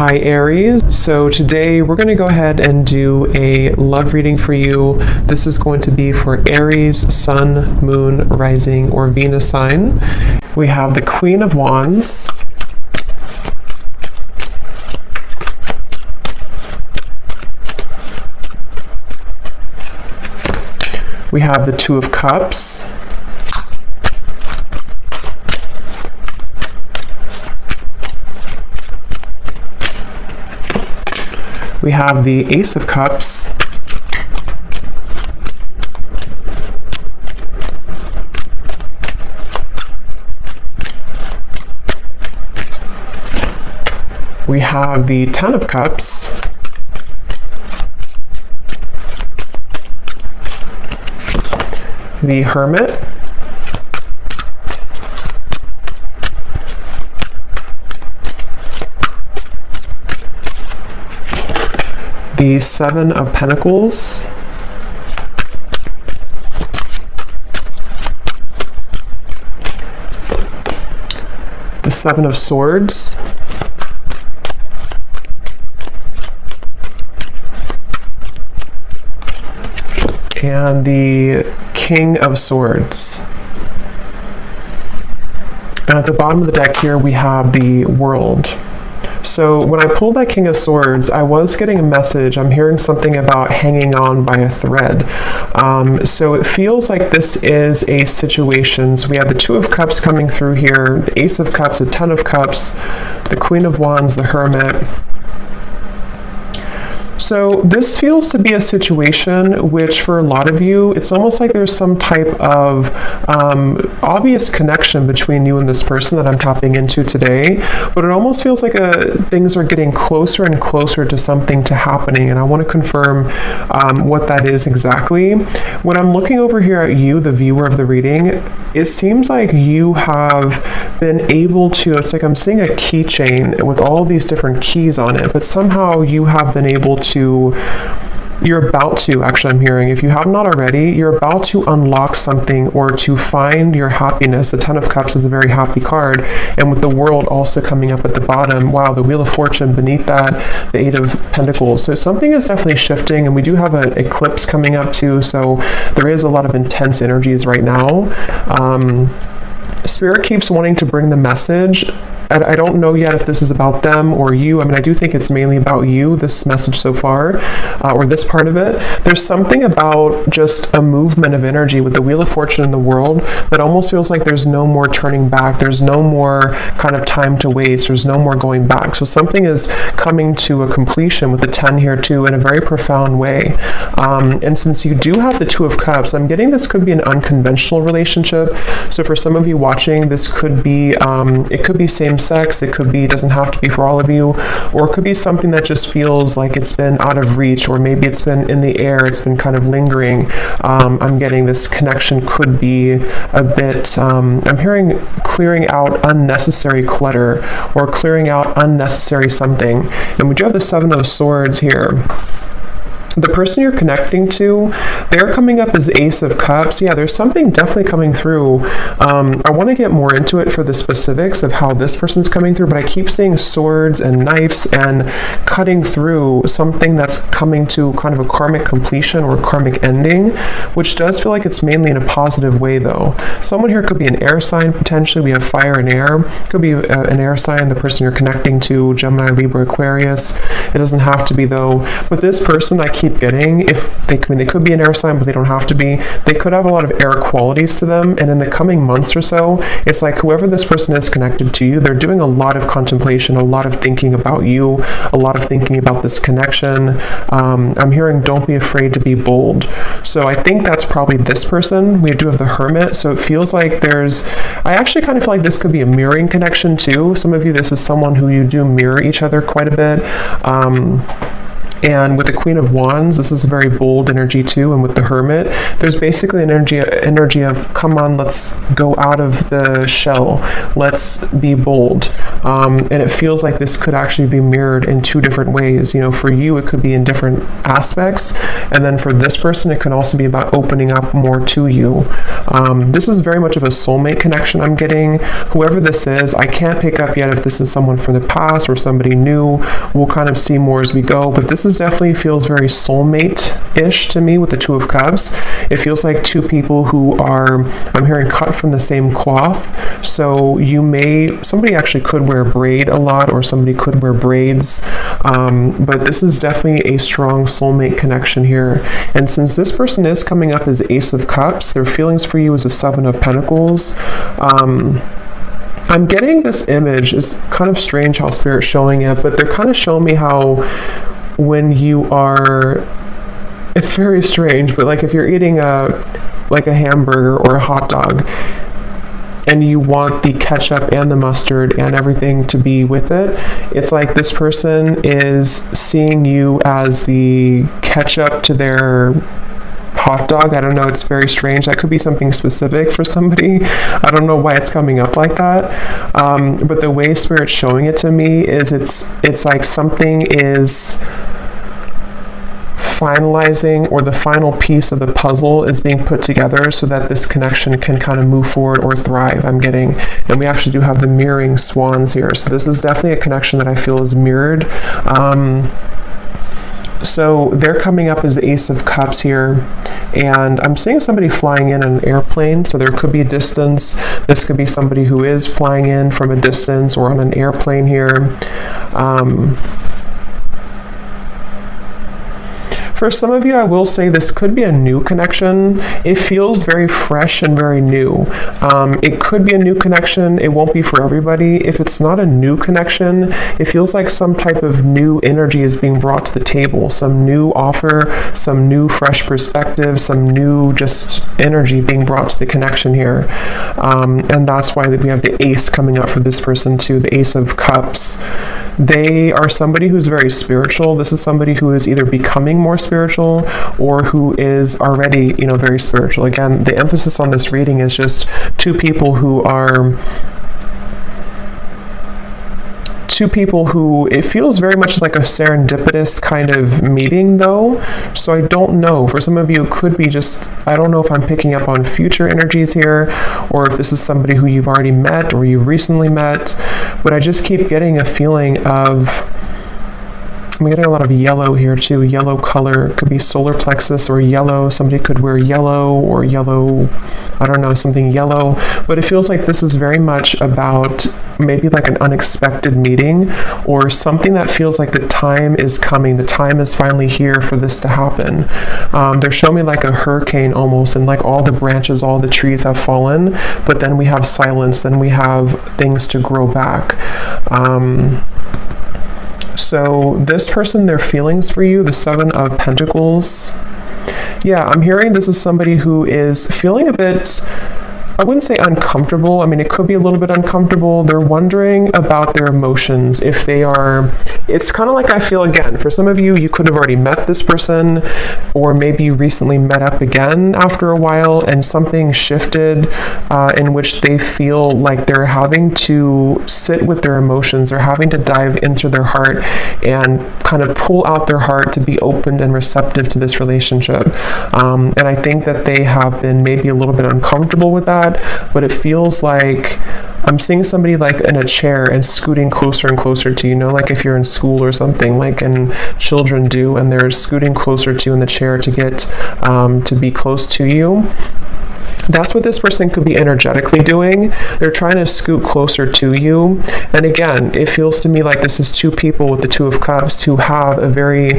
Hi Aries. So today we're going to go ahead and do a love reading for you. This is going to be for Aries, Sun, Moon, Rising, or Venus sign. We have the Queen of Wands. We have the Two of Cups. We have the Ace of Cups. We have the Ten of Cups. The Hermit. The Seven of Pentacles. The Seven of Swords. And the King of Swords. And at the bottom of the deck here we have the World. So when I pulled that King of Swords, I was getting a message. I'm hearing something about hanging on by a thread. So it feels like this is a situation. So we have the Two of Cups coming through here, the Ace of Cups, the Ten of Cups, the Queen of Wands, the Hermit. So this feels to be a situation which for a lot of you, it's almost like there's some type of obvious connection between you and this person that I'm tapping into today, but it almost feels like things are getting closer and closer to something to happening, and I want to confirm what that is exactly. When I'm looking over here at you, the viewer of the reading, it seems like you have been able to, it's like I'm seeing a keychain with all these different keys on it, but somehow you have been able to, you're about to, actually I'm hearing, if you have not already, you're about to unlock something or to find your happiness. The Ten of Cups is a very happy card, and with the World also coming up at the bottom, wow, the Wheel of Fortune beneath that, the Eight of Pentacles. So something is definitely shifting, and we do have an eclipse coming up too, so there is a lot of intense energies right now. Spirit keeps wanting to bring the message. I don't know yet if this is about them or you. I mean, I do think it's mainly about you, this message so far, or this part of it. There's something about just a movement of energy with the Wheel of Fortune in the World that almost feels like there's no more turning back. There's no more kind of time to waste. There's no more going back. So something is coming to a completion with the 10 here too in a very profound way. And since you do have the Two of Cups, I'm getting this could be an unconventional relationship. So for some of you watching, this could be, it could be same sex, it could be, doesn't have to be for all of you, or it could be something that just feels like it's been out of reach, or maybe it's been in the air, it's been kind of lingering. I'm getting this connection could be a bit, I'm hearing clearing out unnecessary clutter or clearing out unnecessary something. And we do have the Seven of Swords here. The person you're connecting to, they're coming up as Ace of Cups. Yeah, there's something definitely coming through. I want to get more into it for the specifics of how this person's coming through, but I keep seeing swords and knives and cutting through something that's coming to kind of a karmic completion or karmic ending, which does feel like it's mainly in a positive way though. Someone here could be an air sign potentially. We have fire and air. Could be an air sign, the person you're connecting to, Gemini, Libra, Aquarius. It doesn't have to be though. But this person I keep getting, if they, I mean, they could be an air sign, but they don't have to be. They could have a lot of air qualities to them, and in the coming months or so, it's like whoever this person is connected to you, they're doing a lot of contemplation, a lot of thinking about you, a lot of thinking about this connection. I'm hearing don't be afraid to be bold. So I think that's probably this person. We do have the Hermit, so it feels like there's, I actually kind of feel like this could be a mirroring connection too. Some of you, this is someone who you do mirror each other quite a bit. And with the Queen of Wands, this is a very bold energy too. And with the Hermit, there's basically an energy of, come on, let's go out of the shell. Let's be bold. And it feels like this could actually be mirrored in two different ways. You know, for you, it could be in different aspects. And then for this person, it can also be about opening up more to you. This is very much of a soulmate connection I'm getting. Whoever this is, I can't pick up yet if this is someone from the past or somebody new. We'll kind of see more as we go. But this is definitely feels very soulmate-ish to me with the Two of Cups. It feels like two people who are, I'm hearing, cut from the same cloth. So somebody actually could wear braid a lot, or somebody could wear braids. But this is definitely a strong soulmate connection here. And since this person is coming up as Ace of Cups, their feelings for you is a Seven of Pentacles. I'm getting this image. It's kind of strange how Spirit's showing it, but they're kind of showing me how when you are, it's very strange, but like if you're eating a hamburger or a hot dog and you want the ketchup and the mustard and everything to be with it, it's like this person is seeing you as the ketchup to their hot dog. I don't know, it's very strange. That could be something specific for somebody. I don't know why it's coming up like that. But the way Spirit's showing it to me is it's like something is finalizing, or the final piece of the puzzle is being put together so that this connection can kind of move forward or thrive, I'm getting. And we actually do have the mirroring swans here. So this is definitely a connection that I feel is mirrored. So they're coming up as the Ace of Cups here, and I'm seeing somebody flying in an airplane, so there could be a distance. This could be somebody who is flying in from a distance or on an airplane here. For some of you, I will say this could be a new connection. It feels very fresh and very new. It could be a new connection. It won't be for everybody. If it's not a new connection, it feels like some type of new energy is being brought to the table, some new offer, some new fresh perspective, some new just energy being brought to the connection here. And that's why we have the Ace coming up for this person too, the Ace of Cups. They are somebody who's very spiritual. This is somebody who is either becoming more spiritual or who is already, very spiritual. Again, the emphasis on this reading is just two people who it feels very much like a serendipitous kind of meeting though. So I don't know. For some of you, it could be just, I don't know if I'm picking up on future energies here, or if this is somebody who you've already met or you've recently met, but I just keep getting a feeling of, I'm getting a lot of yellow here too. Yellow color. It could be solar plexus or yellow. Somebody could wear yellow or yellow, I don't know, something yellow. But it feels like this is very much about maybe like an unexpected meeting, or something that feels like the time is coming. The time is finally here for this to happen. They're showing me like a hurricane almost, and like all the branches, all the trees have fallen, but then we have silence, then we have things to grow back. So this person, their feelings for you, the Seven of Pentacles. Yeah, I'm hearing this is somebody who is feeling a bit, I wouldn't say uncomfortable. I mean, it could be a little bit uncomfortable. They're wondering about their emotions. If they are, it's kind of like, I feel, again, for some of you, you could have already met this person, or maybe you recently met up again after a while and something shifted in which they feel like they're having to sit with their emotions. They're having to dive into their heart and kind of pull out their heart to be open and receptive to this relationship. And I think that they have been maybe a little bit uncomfortable with that. But it feels like I'm seeing somebody like in a chair and scooting closer and closer to you, like if you're in school or something, like and children do, and they're scooting closer to you in the chair to get to be close to you. That's what this person could be energetically doing. They're trying to scoot closer to you. And again, it feels to me like this is two people with the Two of Cups who have a very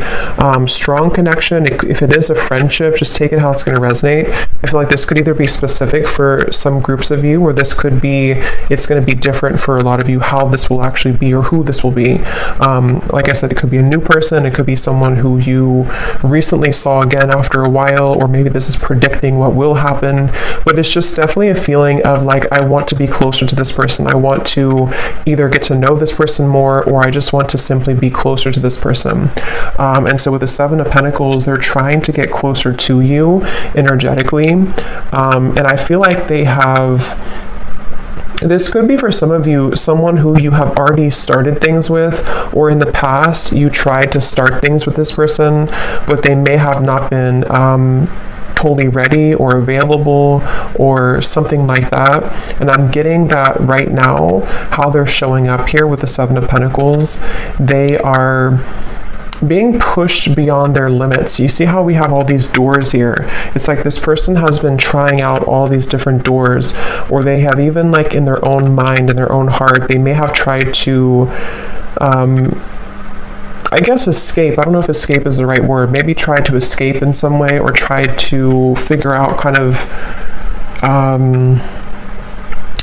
strong connection. If it is a friendship, just take it how it's going to resonate. I feel like this could either be specific for some groups of you, or this could be, it's going to be different for a lot of you, how this will actually be or who this will be. Like I said, it could be a new person. It could be someone who you recently saw again after a while, or maybe this is predicting what will happen. but it's just definitely a feeling of like, I want to be closer to this person. I want to either get to know this person more, or I just want to simply be closer to this person. And so with the Seven of Pentacles, they're trying to get closer to you energetically. And I feel like they have, this could be for some of you, someone who you have already started things with, or in the past you tried to start things with this person, but they may have not been totally ready or available or something like that. And I'm getting that right now, how they're showing up here with the Seven of Pentacles. They are being pushed beyond their limits. You see how we have all these doors here? It's like this person has been trying out all these different doors, or they have even, like, in their own mind, in their own heart, they may have tried to I guess escape. I don't know if escape is the right word. Maybe try to escape in some way, or try to figure out kind of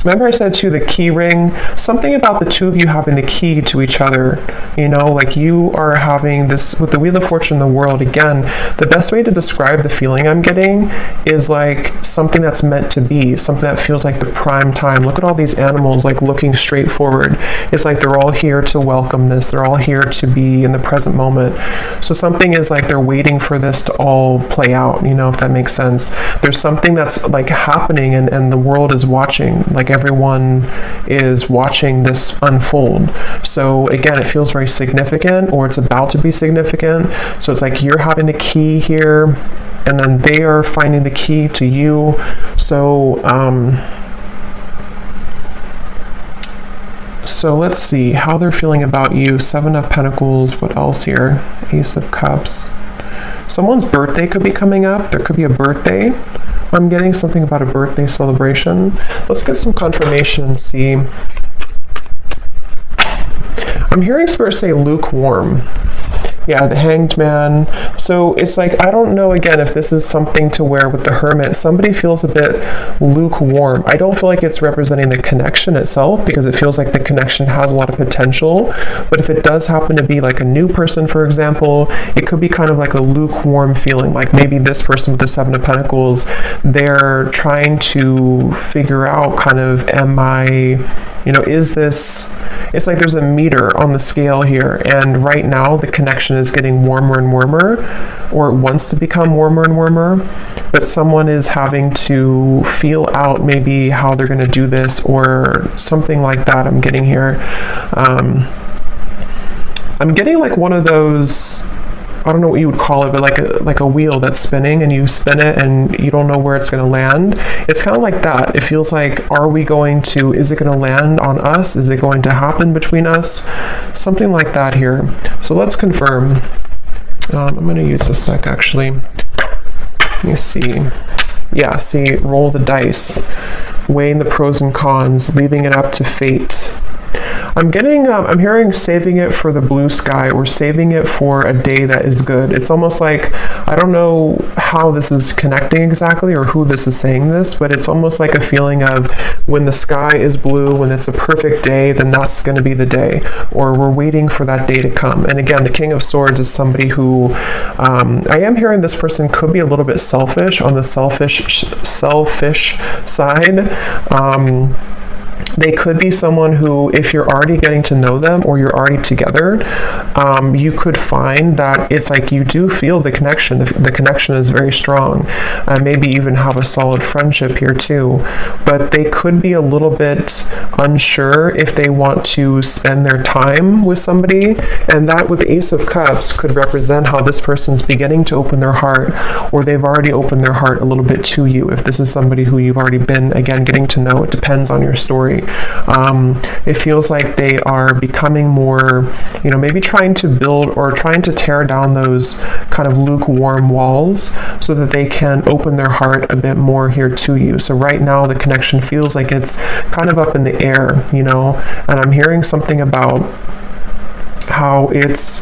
remember I said too, the key ring, something about the two of you having the key to each other, you know, like you are having this, with the Wheel of Fortune, the World, again, the best way to describe the feeling I'm getting is like something that's meant to be, something that feels like the prime time. Look at all these animals, like looking straight forward. It's like they're all here to welcome this. They're all here to be in the present moment. So something is like they're waiting for this to all play out, you know, if that makes sense. There's something that's like happening, and the world is watching, like everyone is watching this unfold. So again, it feels very significant, or it's about to be significant. So it's like you're having the key here, and then they are finding the key to you. So so let's see how they're feeling about you. Seven of Pentacles. What else here? Ace of Cups. Someone's birthday could be coming up. There could be a birthday. I'm getting something about a birthday celebration. Let's get some confirmation and see. I'm hearing Spirit say lukewarm. Yeah, the Hanged Man. So it's like, I don't know, again, if this is something to where with the Hermit, somebody feels a bit lukewarm. I don't feel like it's representing the connection itself, because it feels like the connection has a lot of potential. But if it does happen to be like a new person, for example, it could be kind of like a lukewarm feeling. Like maybe this person with the Seven of Pentacles, they're trying to figure out kind of, am I, you know, is this, it's like there's a meter on the scale here, and right now the connection is getting warmer and warmer, or it wants to become warmer and warmer, but someone is having to feel out maybe how they're going to do this, or something like that. I'm getting here. I'm getting like one of those, I don't know what you would call it, but like a wheel that's spinning, and you spin it and you don't know where it's going to land. It's kind of like that. It feels like, are we going to, is it going to land on us? Is it going to happen between us? Something like that here. So let's confirm. I'm going to use this deck actually. Let me see. Yeah, see, roll the dice, weighing the pros and cons, leaving it up to fate. I'm getting, I'm hearing saving it for the blue sky, or saving it for a day that is good. It's almost like, I don't know how this is connecting exactly, or who this is saying this, but it's almost like a feeling of when the sky is blue, when it's a perfect day, then that's going to be the day, or we're waiting for that day to come. And again, the King of Swords is somebody who, I am hearing this person could be a little bit selfish, on the selfish side. They could be someone who, if you're already getting to know them, or you're already together, you could find that it's like you do feel the connection. The connection is very strong. Maybe even have a solid friendship here too. But they could be a little bit unsure if they want to spend their time with somebody. And that, with the Ace of Cups, could represent how this person's beginning to open their heart, or they've already opened their heart a little bit to you. If this is somebody who you've already been, again, getting to know, it depends on your story. It feels like they are becoming more, you know, maybe trying to build or trying to tear down those kind of lukewarm walls, so that they can open their heart a bit more here to you. So right now the connection feels like it's kind of up in the air, you know, and I'm hearing something about how it's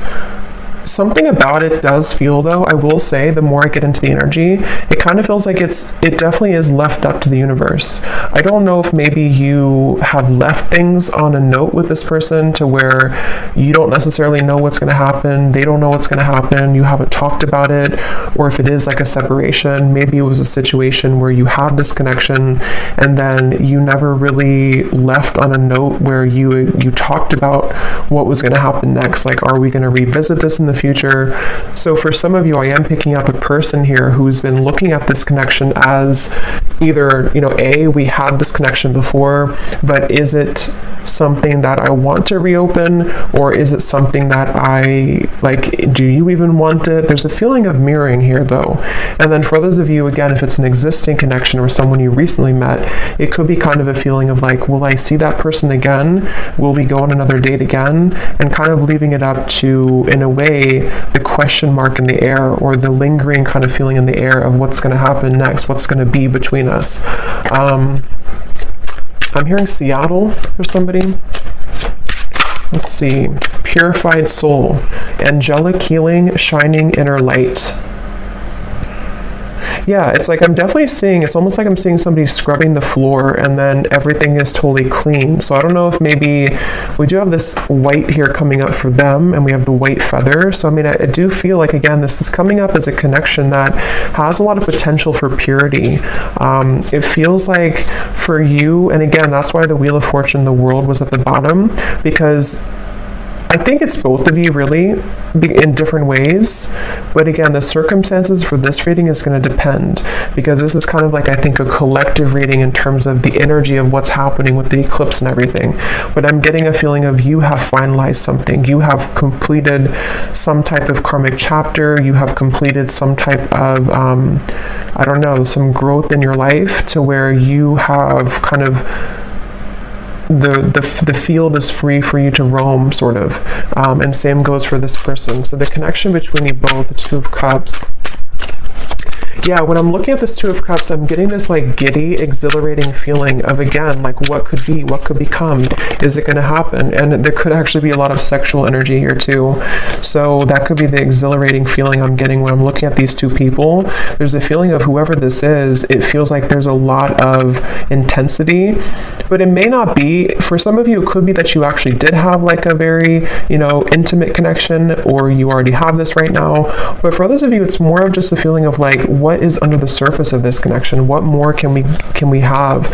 Something about it does feel, though, I will say, the more I get into the energy, it kind of feels like it definitely is left up to the universe. I don't know if maybe you have left things on a note with this person to where you don't necessarily know what's going to happen, they don't know what's going to happen, you haven't talked about it, or if it is like a separation, maybe it was a situation where you had this connection and then you never really left on a note where you talked about what was going to happen next. Like, are we going to revisit this in the future? So for some of you, I am picking up a person here who's been looking at this connection as either, we had this connection before, but is it something that I want to reopen, or is it something that I like? Do you even want it? There's a feeling of mirroring here, though. And then for those of you, again, if it's an existing connection or someone you recently met, it could be kind of a feeling of like, will I see that person again? Will we go on another date again? And kind of leaving it up to, in a way, the question mark in the air, or the lingering kind of feeling in the air of what's going to happen next, what's going to be between us. I'm hearing Seattle for somebody. Let's see. Purified soul. Angelic healing, shining inner light. Yeah, it's like I'm definitely seeing, it's almost like I'm seeing somebody scrubbing the floor and then everything is totally clean. So I don't know if maybe we do have this white here coming up for them, and we have the white feather. So I mean, I do feel like, again, this is coming up as a connection that has a lot of potential for purity. It feels like for you, and again, that's why the Wheel of Fortune, the world, was at the bottom, because I think it's both of you really in different ways, but again, the circumstances for this reading is going to depend, because this is kind of like, I think, a collective reading in terms of the energy of what's happening with the eclipse and everything. But I'm getting a feeling of you have finalized something, you have completed some type of karmic chapter, you have completed some type of I don't know, some growth in your life to where you have kind of the field is free for you to roam, sort of. And same goes for this person. So the connection between you both, the Two of Cups. Yeah, when I'm looking at this Two of Cups, I'm getting this like giddy, exhilarating feeling of, again, like what could be, what could become, is it going to happen? And there could actually be a lot of sexual energy here too. So that could be the exhilarating feeling I'm getting when I'm looking at these two people. There's a feeling of whoever this is, it feels like there's a lot of intensity, but it may not be. For some of you, it could be that you actually did have like a very, intimate connection, or you already have this right now. But for others of you, it's more of just a feeling of like, what is under the surface of this connection? What more can we have,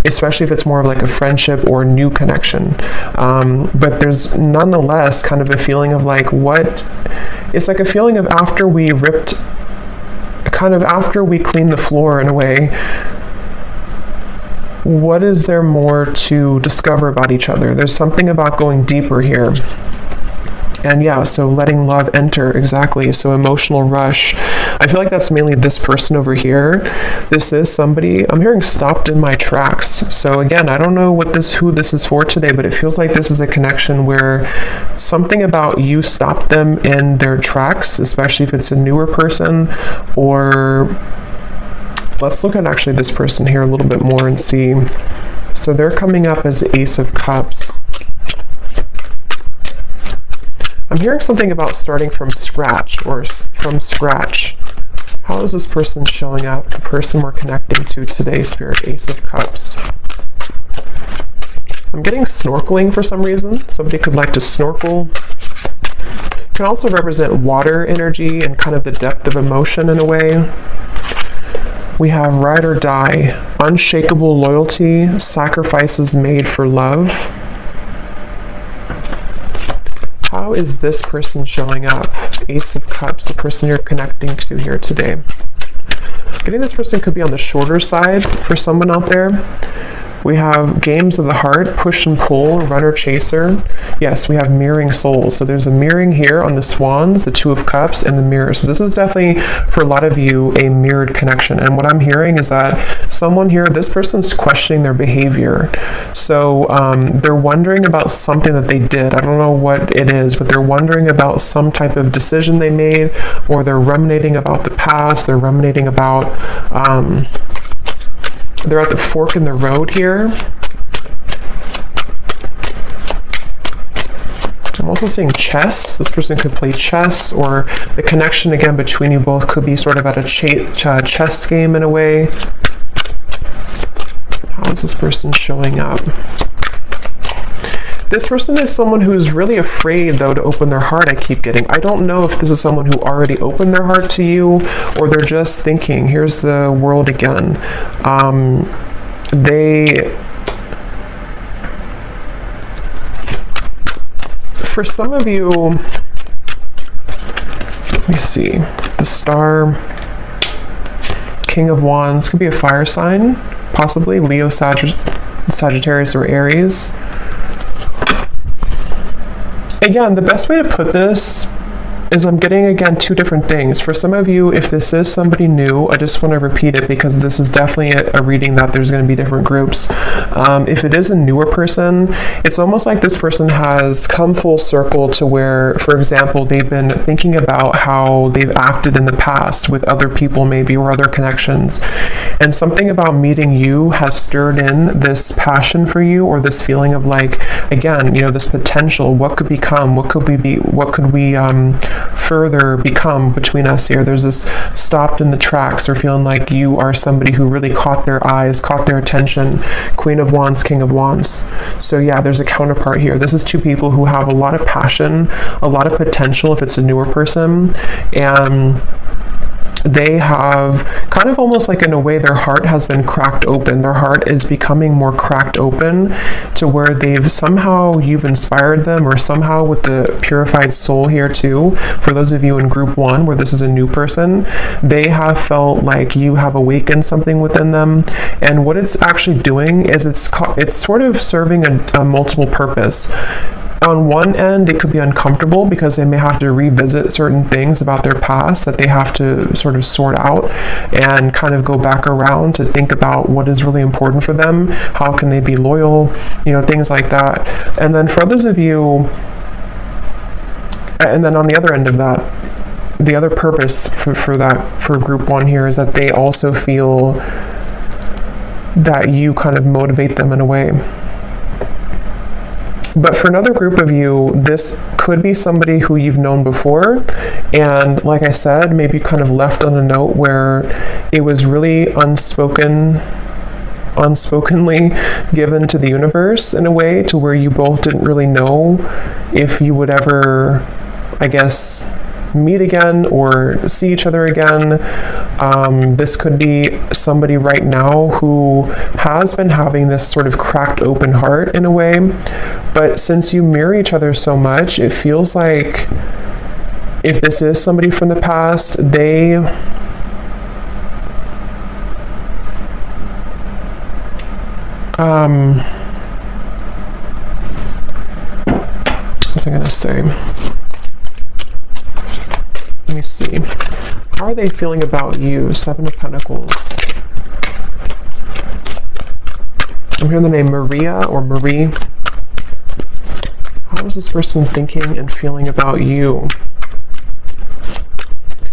especially if it's more of like a friendship or new connection? But there's nonetheless kind of a feeling of like, it's like a feeling of after we cleaned the floor in a way, what is there more to discover about each other? There's something about going deeper here. And yeah, so letting love enter, exactly. So emotional rush. I feel like that's mainly this person over here. This is somebody, I'm hearing stopped in my tracks. So again, I don't know who this is for today, but it feels like this is a connection where something about you stopped them in their tracks, especially if it's a newer person. Or let's look at actually this person here a little bit more and see. So they're coming up as Ace of Cups. I'm hearing something about starting from scratch. How is this person showing up, the person we're connecting to today, Spirit? Ace of Cups. I'm getting snorkeling for some reason. Somebody could like to snorkel. Can also represent water energy and kind of the depth of emotion in a way. We have ride or die, unshakable loyalty, sacrifices made for love. How is this person showing up? Ace of Cups, the person you're connecting to here today. Getting this person could be on the shorter side for someone out there. We have games of the heart, push and pull, runner chaser. Yes, we have mirroring souls. So there's a mirroring here on the swans, the Two of Cups, and the mirror. So this is definitely, for a lot of you, a mirrored connection. And what I'm hearing is that someone here, this person's questioning their behavior. So they're wondering about something that they did. I don't know what it is, but they're wondering about some type of decision they made, or they're ruminating about the past. They're ruminating about... they're at the fork in the road here. I'm also seeing chess. This person could play chess, or the connection again between you both could be sort of at a chess game in a way. How is this person showing up? This person is someone who's really afraid, though, to open their heart, I keep getting. I don't know if this is someone who already opened their heart to you, or they're just thinking, here's the world again. For some of you, let me see, the Star, King of Wands, could be a fire sign, possibly Leo, Sagittarius, or Aries. Again, the best way to put this is I'm getting, again, two different things. For some of you, if this is somebody new, I just want to repeat it because this is definitely a reading that there's going to be different groups. If it is a newer person, it's almost like this person has come full circle to where, for example, they've been thinking about how they've acted in the past with other people maybe, or other connections. And something about meeting you has stirred in this passion for you, or this feeling of like, again, you know, this potential, what could become, what could we further become between us here. There's this stopped in the tracks, or feeling like you are somebody who really caught their eyes, caught their attention. Queen of Wands, King of Wands. So yeah, there's a counterpart here. This is two people who have a lot of passion, a lot of potential if it's a newer person, and they have kind of almost like, in a way, their heart has been cracked open. Their heart is becoming more cracked open to where you've inspired them, or somehow with the purified soul here too. For those of you in group 1 where this is a new person, they have felt like you have awakened something within them. And what it's actually doing is it's sort of serving a multiple purpose. On one end, it could be uncomfortable because they may have to revisit certain things about their past that they have to sort of sort out and kind of go back around to think about what is really important for them, how can they be loyal, you know, things like that. And then for others of you, and then on the other end of that, the other purpose for group 1 here is that they also feel that you kind of motivate them in a way. But for another group of you, this could be somebody who you've known before, and like I said, maybe kind of left on a note where it was really unspokenly given to the universe in a way, to where you both didn't really know if you would ever, I guess, meet again or see each other again. This could be somebody right now who has been having this sort of cracked open heart in a way, but since you mirror each other so much, it feels like if this is somebody from the past, what was I gonna say? Let me see. How are they feeling about you? 7 of Pentacles. I'm hearing the name Maria or Marie. How is this person thinking and feeling about you?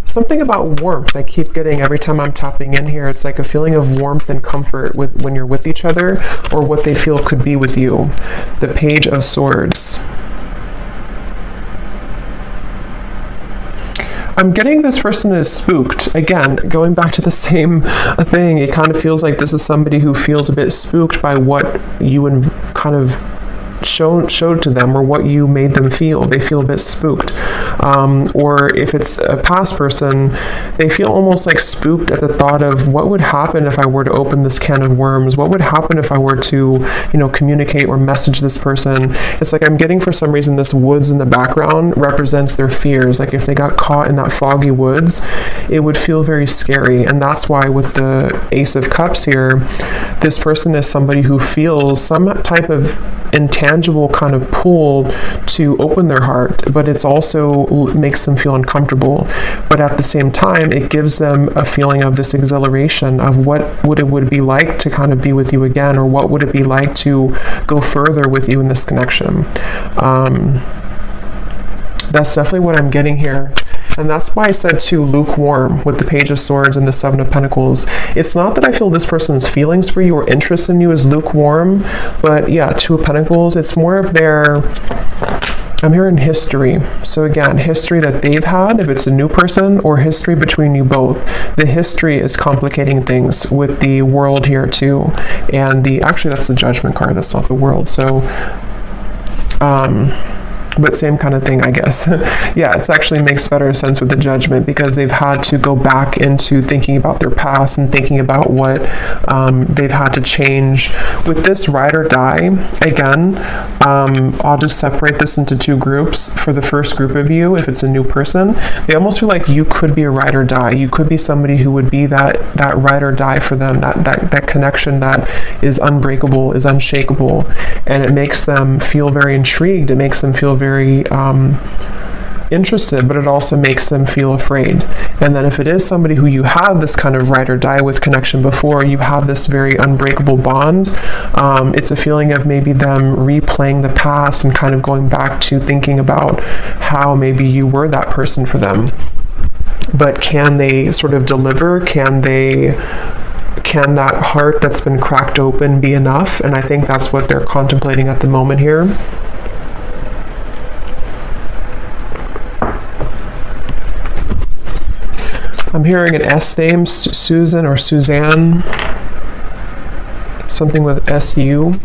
Something about warmth I keep getting every time I'm tapping in here. It's like a feeling of warmth and comfort when you're with each other, or what they feel could be with you. The Page of Swords. I'm getting this person is spooked. Again, going back to the same thing, it kind of feels like this is somebody who feels a bit spooked by what you kind of showed to them, or what you made them feel. They feel a bit spooked. Or if it's a past person, they feel almost like spooked at the thought of what would happen if I were to open this can of worms? What would happen if I were to, communicate or message this person? It's like I'm getting, for some reason, this woods in the background represents their fears. Like if they got caught in that foggy woods, it would feel very scary. And that's why with the Ace of Cups here, this person is somebody who feels some type of intangible kind of pull to open their heart, but it's also makes them feel uncomfortable. But at the same time, it gives them a feeling of this exhilaration of what it would be like to kind of be with you again, or what would it be like to go further with you in this connection. That's definitely what I'm getting here. And that's why I said too, lukewarm with the Page of Swords and the 7 of Pentacles. It's not that I feel this person's feelings for you or interest in you is lukewarm, but yeah, 2 of Pentacles, it's more of their I'm hearing history. So again, history that they've had, if it's a new person, or history between you both. The history is complicating things with the world here too. And actually that's the Judgment card, that's not the world. So, but same kind of thing, I guess. Yeah, it actually makes better sense with the Judgment, because they've had to go back into thinking about their past and thinking about what they've had to change. With this ride or die, again, I'll just separate this into two groups. For the first group of you, if it's a new person, they almost feel like you could be a ride or die. You could be somebody who would be that ride or die for them, that connection that is unbreakable, is unshakable, and it makes them feel very intrigued. It makes them feel very interested, but it also makes them feel afraid. And then if it is somebody who you have this kind of ride or die with connection before, you have this very unbreakable bond, it's a feeling of maybe them replaying the past and kind of going back to thinking about how maybe you were that person for them. But can they sort of deliver? Can that heart that's been cracked open be enough? And I think that's what they're contemplating at the moment here. I'm hearing an S name, Susan or Suzanne, something with SU.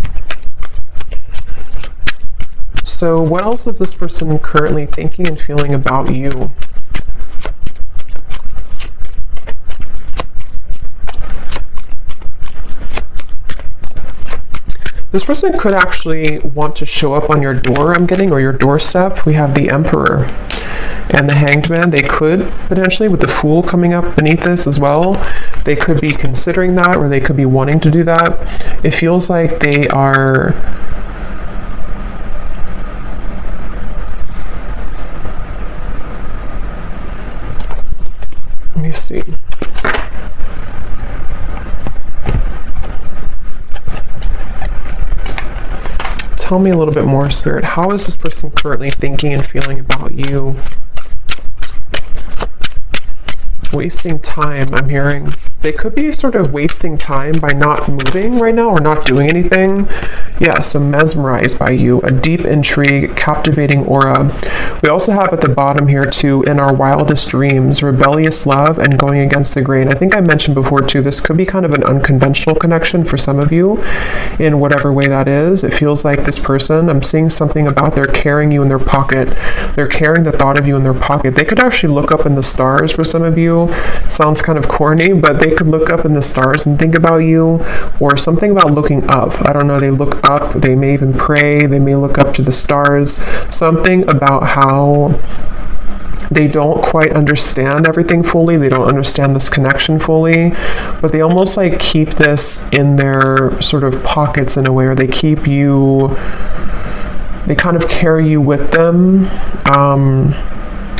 So what else is this person currently thinking and feeling about you? This person could actually want to show up on your door, I'm getting, or your doorstep. We have the Emperor and the Hanged Man. They could potentially, with the Fool coming up beneath this as well, they could be considering that, or they could be wanting to do that. It feels like they are... Let me see. Tell me a little bit more, Spirit. How is this person currently thinking and feeling about you? Wasting time, I'm hearing. They could be sort of wasting time by not moving right now or not doing anything. Yeah, so mesmerized by you, a deep intrigue, captivating aura. We also have at the bottom here too, in our wildest dreams, rebellious love and going against the grain. I think I mentioned before too, this could be kind of an unconventional connection for some of you in whatever way that is. It feels like this person, I'm seeing something about they're carrying you in their pocket. They're carrying the thought of you in their pocket. They could actually look up in the stars for some of you. Sounds kind of corny, but they could look up in the stars and think about you, or something about looking up. I don't know, they look up, they may even pray, they may look up to the stars. Something about how they don't quite understand everything fully, they don't understand this connection fully, but they almost like keep this in their sort of pockets in a way, or they keep you, they kind of carry you with them.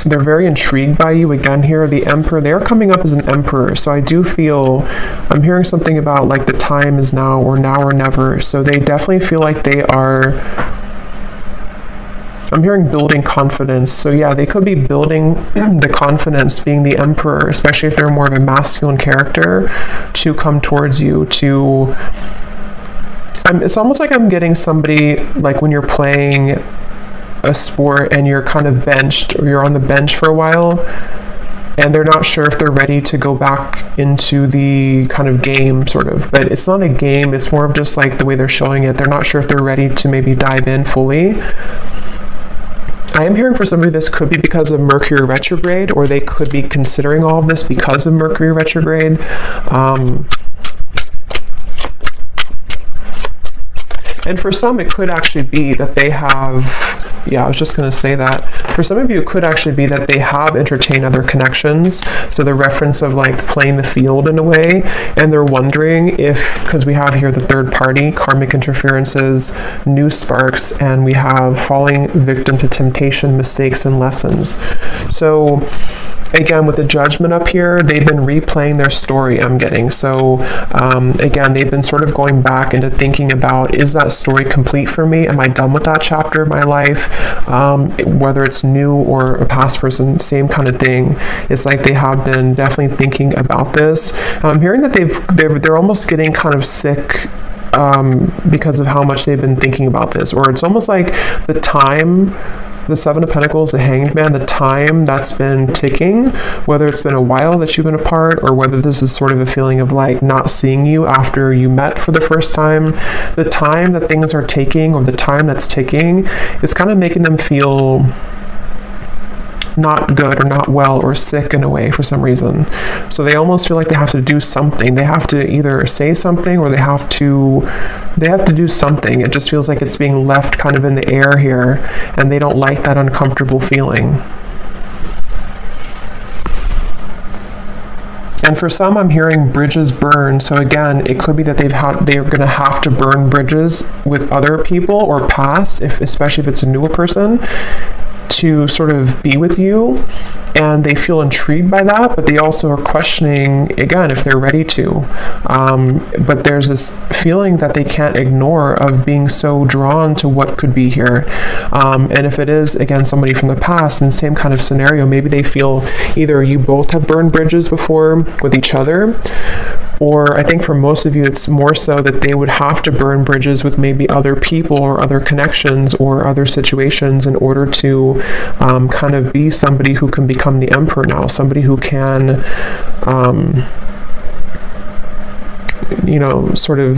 They're very intrigued by you. Again here, the Emperor, they're coming up as an Emperor. So I do feel, I'm hearing something about like the time is now or never. So they definitely feel like they are, I'm hearing building confidence. So yeah, they could be building the confidence, being the Emperor, especially if they're more of a masculine character, to come towards you, to, it's almost like I'm getting somebody, like when you're playing a sport and you're kind of benched, or you're on the bench for a while and they're not sure if they're ready to go back into the kind of game sort of, but it's not a game, it's more of just like the way they're showing it. They're not sure if they're ready to maybe dive in fully. I am hearing for somebody this could be because of Mercury retrograde, or they could be considering all of this because of Mercury retrograde. And for some, it could actually be that they have, yeah, I was just going to say that. For some of you, it could actually be that they have entertained other connections. So the reference of like playing the field in a way, and they're wondering if, because we have here the third party, karmic interferences, new sparks, and we have falling victim to temptation, mistakes, and lessons. So again, with the Judgment up here, they've been replaying their story, I'm getting. So again, they've been sort of going back into thinking about, is that story complete for me? Am I done with that chapter of my life? Whether it's new or a past person, same kind of thing. It's like they have been definitely thinking about this. I'm hearing that they're almost getting kind of sick because of how much they've been thinking about this, or it's almost like the time the Seven of Pentacles, the Hanged Man, the time that's been ticking, whether it's been a while that you've been apart or whether this is sort of a feeling of like not seeing you after you met for the first time, the time that things are taking or the time that's ticking is kind of making them feel not good or not well or sick in a way for some reason. So they almost feel like they have to do something. They have to either say something or they have to do something. It just feels like it's being left kind of in the air here, and they don't like that uncomfortable feeling. And for some, I'm hearing bridges burn. So again, it could be that they're going to have to burn bridges with other people or pass, especially if it's a newer person, to sort of be with you, and they feel intrigued by that, but they also are questioning again if they're ready to. But there's this feeling that they can't ignore of being so drawn to what could be here. And if it is again somebody from the past in the same kind of scenario, maybe they feel either you both have burned bridges before with each other, or I think for most of you it's more so that they would have to burn bridges with maybe other people or other connections or other situations in order to kind of be somebody who can become the emperor now, somebody who can sort of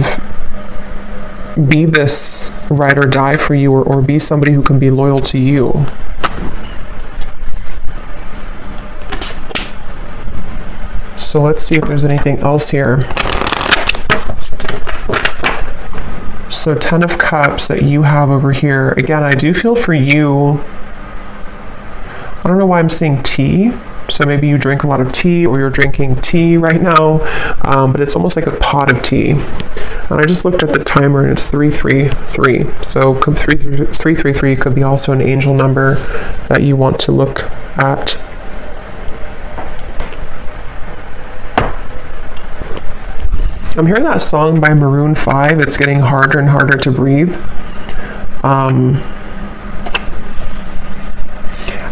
be this ride or die for you, or be somebody who can be loyal to you. So let's see if there's anything else here. So 10 of Cups that you have over here. Again, I do feel for you, I don't know why I'm seeing tea. So maybe you drink a lot of tea, or you're drinking tea right now, but it's almost like a pot of tea. And I just looked at the timer and it's 333. So 333 could be also an angel number that you want to look at. I'm hearing that song by Maroon 5. It's getting harder and harder to breathe.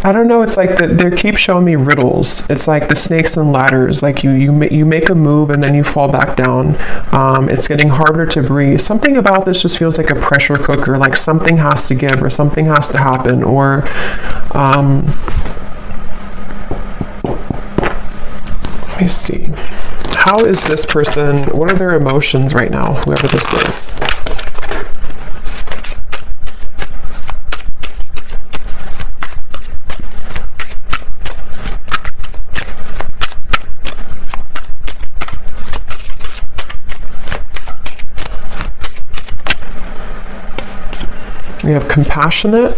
I don't know, it's like they keep showing me riddles. It's like the snakes and ladders, like you make a move and then you fall back down. It's getting harder to breathe. Something about this just feels like a pressure cooker, like something has to give or something has to happen, or let me see. How is this person, what are their emotions right now, whoever this is? We have compassionate.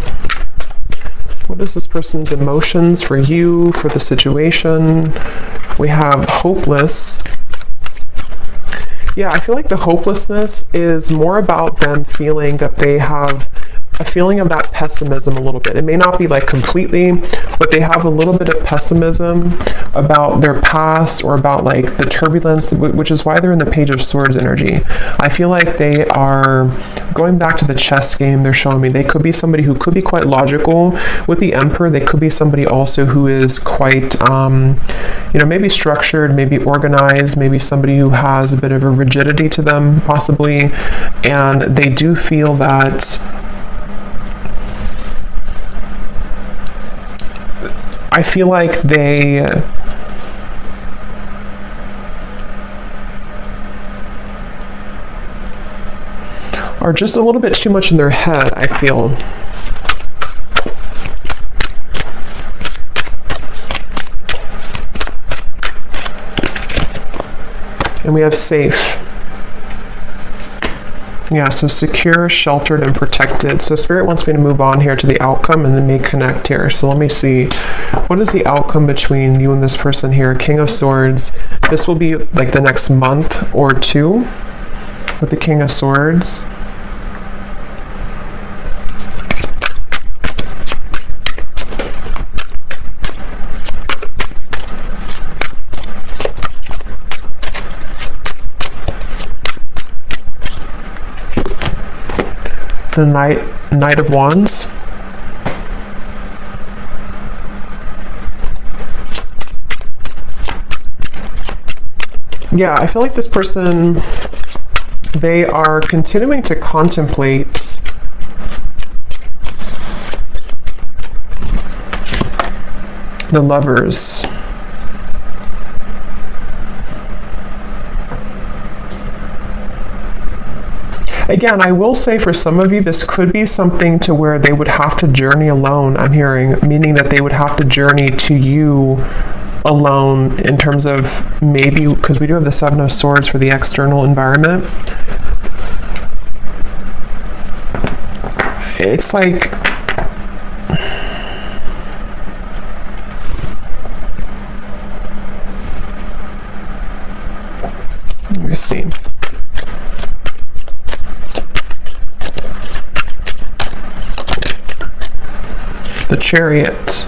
What is this person's emotions for you, for the situation? We have hopeless. Yeah, I feel like the hopelessness is more about them feeling that they have a feeling of that pessimism a little bit. It may not be like completely, but they have a little bit of pessimism about their past or about like the turbulence, which is why they're in the Page of Swords energy. I feel like they are going back to the chess game. They're showing me they could be somebody who could be quite logical. With the Emperor, they could be somebody also who is quite, maybe structured, maybe organized, maybe somebody who has a bit of a rigidity to them, possibly. And they do feel that I feel like they are just a little bit too much in their head, I feel. And we have safe. Yeah, so secure, sheltered, and protected. So Spirit wants me to move on here to the outcome and then may connect here. So let me see. What is the outcome between you and this person here? King of Swords. This will be like the next month or two with the King of Swords. The Knight of Wands. Yeah, I feel like this person, they are continuing to contemplate The Lovers. Again, I will say for some of you, this could be something to where they would have to journey alone, I'm hearing, meaning that they would have to journey to you alone in terms of maybe, because we do have the Seven of Swords for the external environment. It's like, let me see. The Chariot.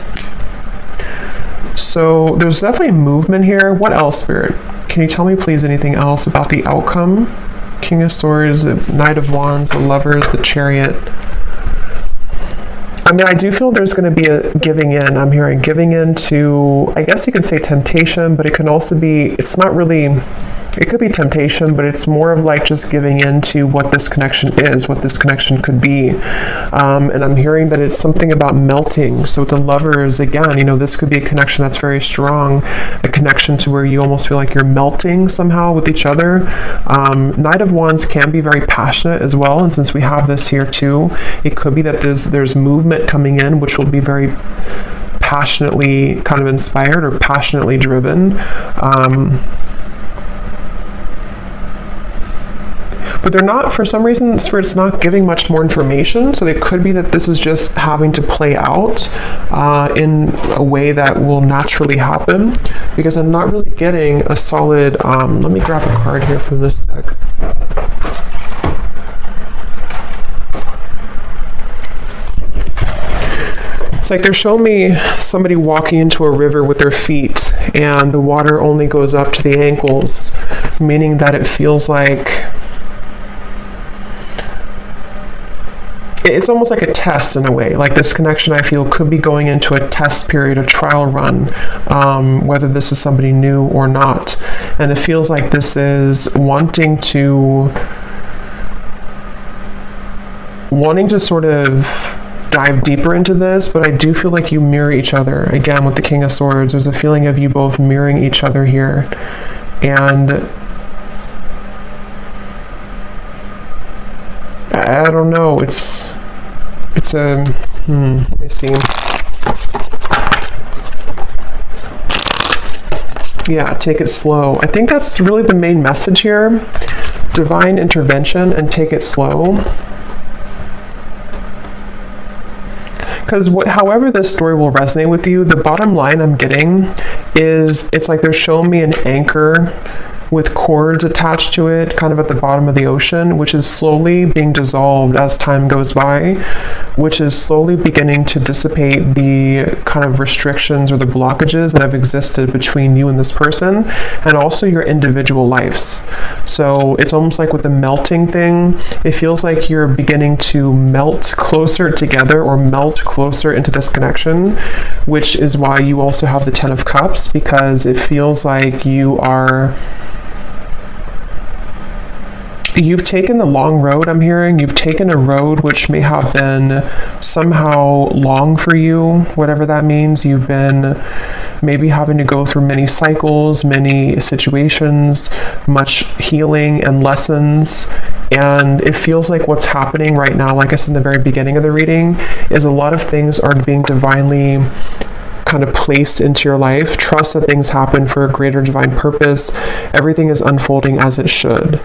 So there's definitely movement here. What else, Spirit? Can you tell me please anything else about the outcome? King of Swords, the Knight of Wands, the Lovers, the Chariot. I mean, I do feel there's going to be a giving in. I'm hearing giving in to, I guess you can say temptation, but it can also be, it's not really, it could be temptation, but it's more of like just giving in to what this connection is, what this connection could be. And I'm hearing that it's something about melting. So with the Lovers, again, you know, this could be a connection that's very strong, a connection to where you almost feel like you're melting somehow with each other. Knight of Wands can be very passionate as well. And since we have this here too, it could be that there's movement coming in, which will be very passionately kind of inspired or passionately driven. But they're not, for some reason, Spirit's not giving much more information, so it could be that this is just having to play out in a way that will naturally happen, because I'm not really getting a solid, let me grab a card here from this deck. It's like they're showing me somebody walking into a river with their feet, and the water only goes up to the ankles, meaning that it feels like it's almost like a test in a way. Like this connection, I feel, could be going into a test period, a trial run, whether this is somebody new or not. And it feels like this is wanting to sort of dive deeper into this, but I do feel like you mirror each other. Again, with the King of Swords, there's a feeling of you both mirroring each other here. And I don't know, it's a, let me see. Yeah, take it slow. I think that's really the main message here. Divine intervention and take it slow. Because however this story will resonate with you, the bottom line I'm getting is it's like they're showing me an anchor with cords attached to it, kind of at the bottom of the ocean, which is slowly being dissolved as time goes by, which is slowly beginning to dissipate the kind of restrictions or the blockages that have existed between you and this person, and also your individual lives. So it's almost like with the melting thing, it feels like you're beginning to melt closer together or melt closer into this connection, which is why you also have the Ten of Cups, because it feels like you've taken the long road, I'm hearing. You've taken a road which may have been somehow long for you, whatever that means. You've been maybe having to go through many cycles, many situations, much healing and lessons. And it feels like what's happening right now, like I said in the very beginning of the reading, is a lot of things are being divinely kind of placed into your life. Trust that things happen for a greater divine purpose. Everything is unfolding as it should.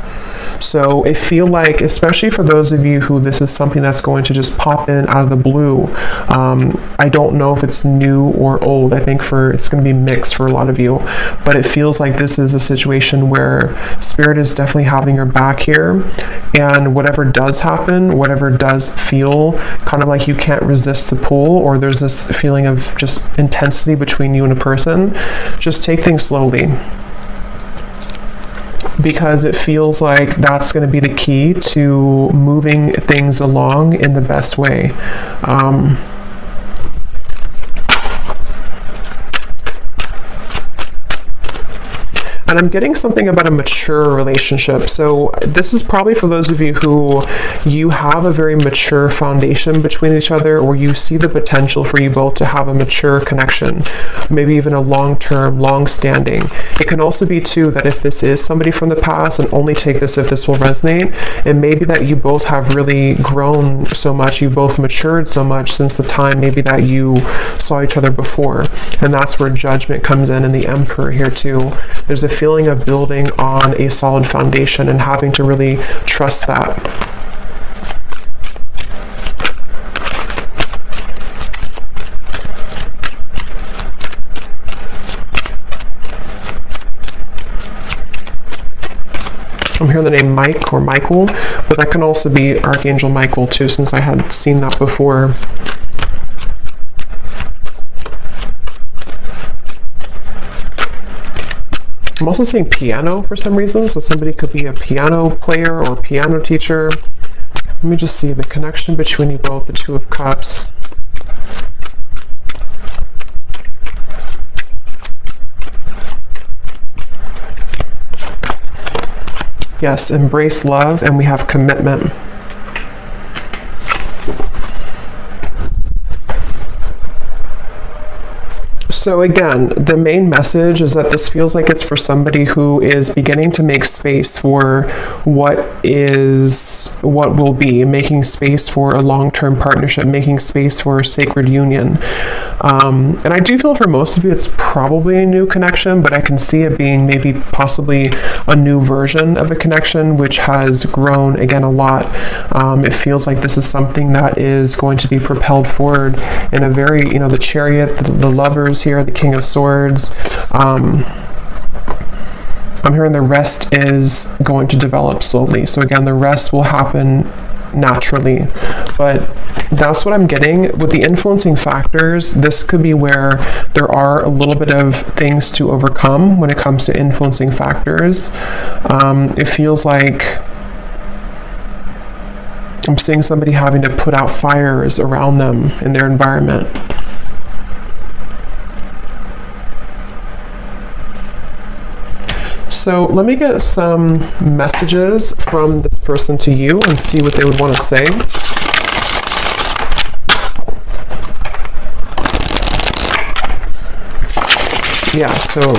So I feel like, especially for those of you who this is something that's going to just pop in out of the blue, I don't know if it's new or old. I think it's going to be mixed for a lot of you, but it feels like this is a situation where Spirit is definitely having your back here, and whatever does happen, whatever does feel kind of like you can't resist the pull, or there's this feeling of just intensity between you and a person, just take things slowly. Because it feels like that's going to be the key to moving things along in the best way. And I'm getting something about a mature relationship. So this is probably for those of you who you have a very mature foundation between each other, or you see the potential for you both to have a mature connection, maybe even a long-term, long-standing. It can also be too that if this is somebody from the past, and only take this if this will resonate, it may be that you both have really grown so much, you both matured so much since the time maybe that you saw each other before. And that's where Judgment comes in, and the Emperor here too. There's a feeling of building on a solid foundation and having to really trust that. I'm hearing the name Mike or Michael, but that can also be Archangel Michael too, since I had seen that before. I'm also seeing piano for some reason, so somebody could be a piano player or piano teacher. Let me just see the connection between you both, the Two of Cups. Yes, embrace love, and we have commitment. So again, the main message is that this feels like it's for somebody who is beginning to make space for what will be, making space for a long-term partnership, making space for a sacred union. And I do feel for most of you it's probably a new connection, but I can see it being maybe possibly a new version of a connection which has grown again a lot. It feels like this is something that is going to be propelled forward in a very, the Chariot, the Lovers here, the King of Swords. I'm hearing the rest is going to develop slowly. So again, the rest will happen naturally, but that's what I'm getting with the influencing factors. This could be where there are a little bit of things to overcome when it comes to influencing factors. It feels like I'm seeing somebody having to put out fires around them in their environment. So let me get some messages from this person to you and see what they would want to say. Yeah, so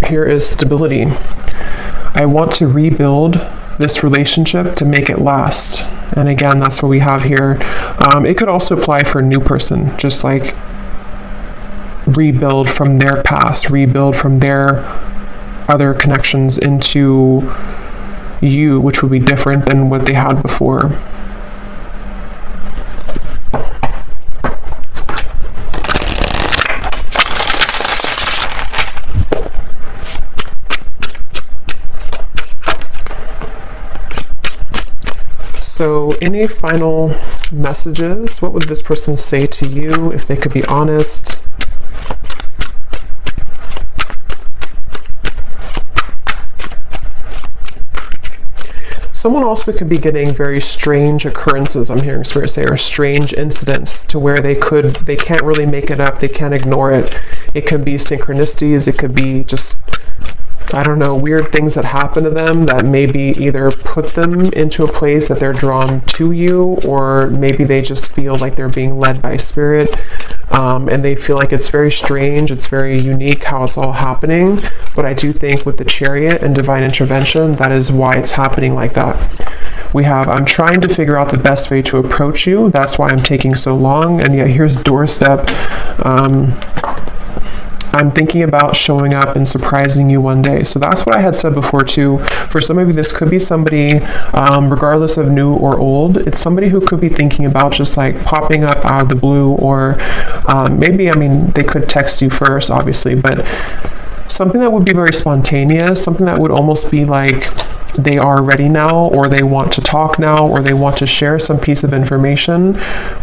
here is stability. I want to rebuild this relationship to make it last. And again, that's what we have here. It could also apply for a new person, just like rebuild from their past, rebuild from their other connections into you, which would be different than what they had before. So any final messages? What would this person say to you if they could be honest? Someone also could be getting very strange occurrences, I'm hearing Spirit say, or strange incidents to where they can't really make it up, they can't ignore it. It could be synchronicities, it could be just, I don't know, weird things that happen to them that maybe either put them into a place that they're drawn to you, or maybe they just feel like they're being led by Spirit, and they feel like it's very strange, it's very unique how it's all happening. But I do think with the Chariot and divine intervention, that is why it's happening like that. We have, I'm trying to figure out the best way to approach you, that's why I'm taking so long. And yet here's doorstep. I'm thinking about showing up and surprising you one day. So that's what I had said before too. For some of you, this could be somebody, regardless of new or old, it's somebody who could be thinking about just like popping up out of the blue, or maybe, they could text you first, obviously, but something that would be very spontaneous, something that would almost be like they are ready now, or they want to talk now, or they want to share some piece of information,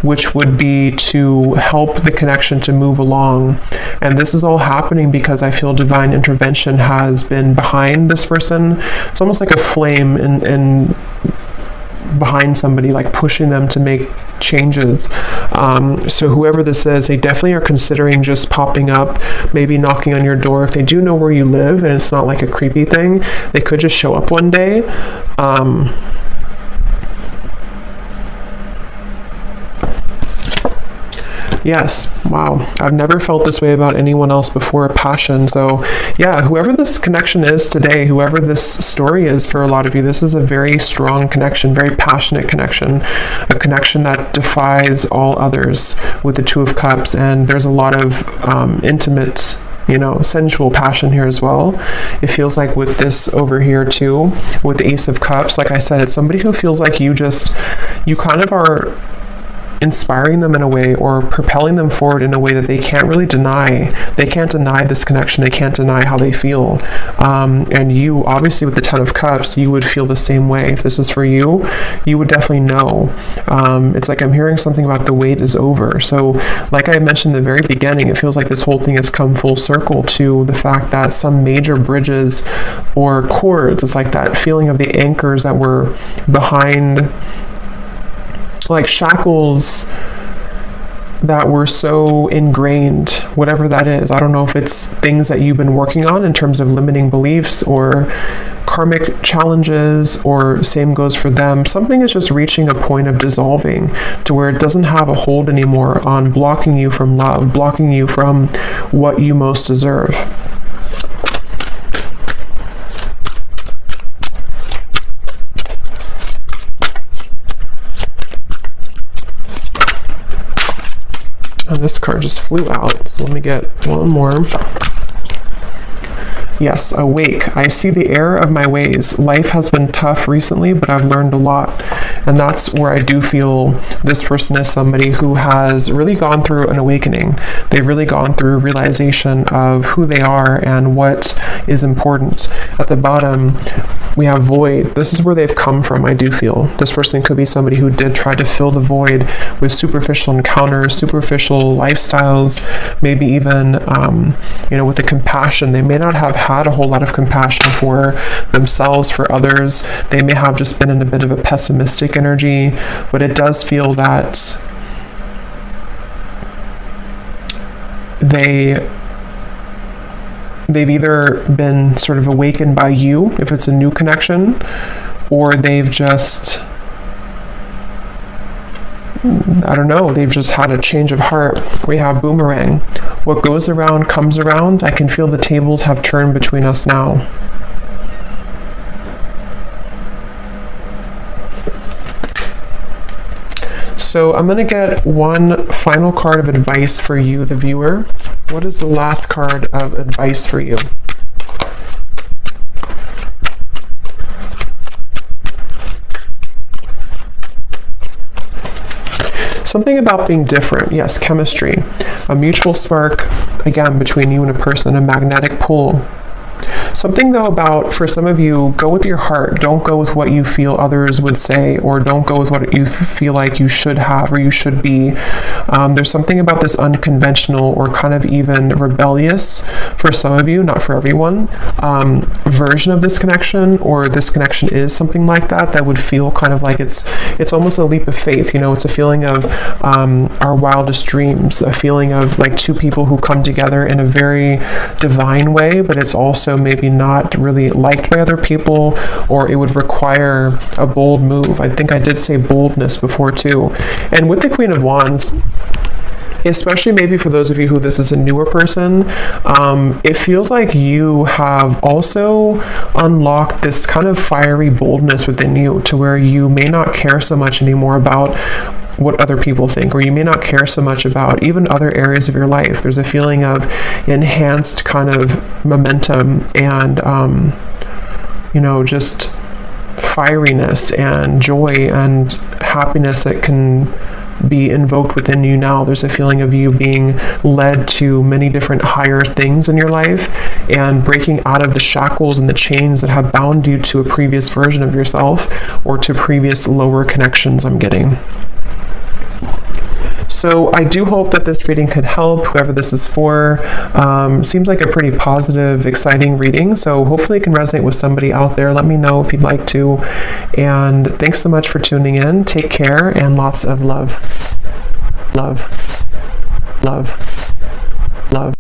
which would be to help the connection to move along. And this is all happening because I feel divine intervention has been behind this person. It's almost like a flame and behind somebody, like pushing them to make changes. So whoever this is, they definitely are considering just popping up, maybe knocking on your door. If they do know where you live and it's not like a creepy thing, they could just show up one day. Yes, wow. I've never felt this way about anyone else before, a passion. So yeah, whoever this connection is today, whoever this story is for a lot of you, this is a very strong connection, very passionate connection, a connection that defies all others with the Two of Cups. And there's a lot of intimate, sensual passion here as well. It feels like with this over here too, with the Ace of Cups, like I said, it's somebody who feels like you kind of are inspiring them in a way, or propelling them forward in a way that they can't really deny. They can't deny this connection. They can't deny how they feel. And you, obviously with the Ten of Cups, you would feel the same way. If this is for you, you would definitely know. It's like I'm hearing something about the wait is over. So like I mentioned in the very beginning, it feels like this whole thing has come full circle to the fact that some major bridges or cords, it's like that feeling of the anchors that were behind, like shackles that were so ingrained, whatever that is. I don't know if it's things that you've been working on in terms of limiting beliefs or karmic challenges, or same goes for them. Something is just reaching a point of dissolving to where it doesn't have a hold anymore on blocking you from love, blocking you from what you most deserve. Oh, this card just flew out, so let me get one more. Yes, awake. I see the error of my ways. Life has been tough recently, but I've learned a lot. And that's where I do feel this person is somebody who has really gone through an awakening. They've really gone through a realization of who they are and what is important. At the bottom, we have void. This is where they've come from, I do feel. This person could be somebody who did try to fill the void with superficial encounters, superficial lifestyles, maybe even, with the compassion. They may not have had a whole lot of compassion for themselves, for others. They may have just been in a bit of a pessimistic energy, but it does feel that they've either been sort of awakened by you, if it's a new connection, or they've just, I don't know, they've just had a change of heart. We have boomerang. What goes around comes around. I can feel the tables have turned between us now. So I'm going to get one final card of advice for you, the viewer. What is the last card of advice for you? Something about being different. Yes, chemistry. A mutual spark, again, between you and a person, a magnetic pull. Something though about, for some of you, go with your heart. Don't go with what you feel others would say, or don't go with what you feel like you should have or you should be. There's something about this unconventional or kind of even rebellious, for some of you, not for everyone, version of this connection, or this connection is something like that would feel kind of like it's almost a leap of faith. It's a feeling of our wildest dreams, a feeling of like two people who come together in a very divine way, but it's also maybe not really liked by other people, or it would require a bold move. I think I did say boldness before too. And with the Queen of Wands, especially maybe for those of you who this is a newer person, it feels like you have also unlocked this kind of fiery boldness within you, to where you may not care so much anymore about what other people think, or you may not care so much about even other areas of your life. There's a feeling of enhanced kind of momentum and, just fieriness and joy and happiness that can be invoked within you now. There's a feeling of you being led to many different higher things in your life, and breaking out of the shackles and the chains that have bound you to a previous version of yourself, or to previous lower connections I'm getting. So I do hope that this reading could help whoever this is for. Seems like a pretty positive, exciting reading. So hopefully it can resonate with somebody out there. Let me know if you'd like to. And thanks so much for tuning in. Take care and lots of love. Love. Love. Love.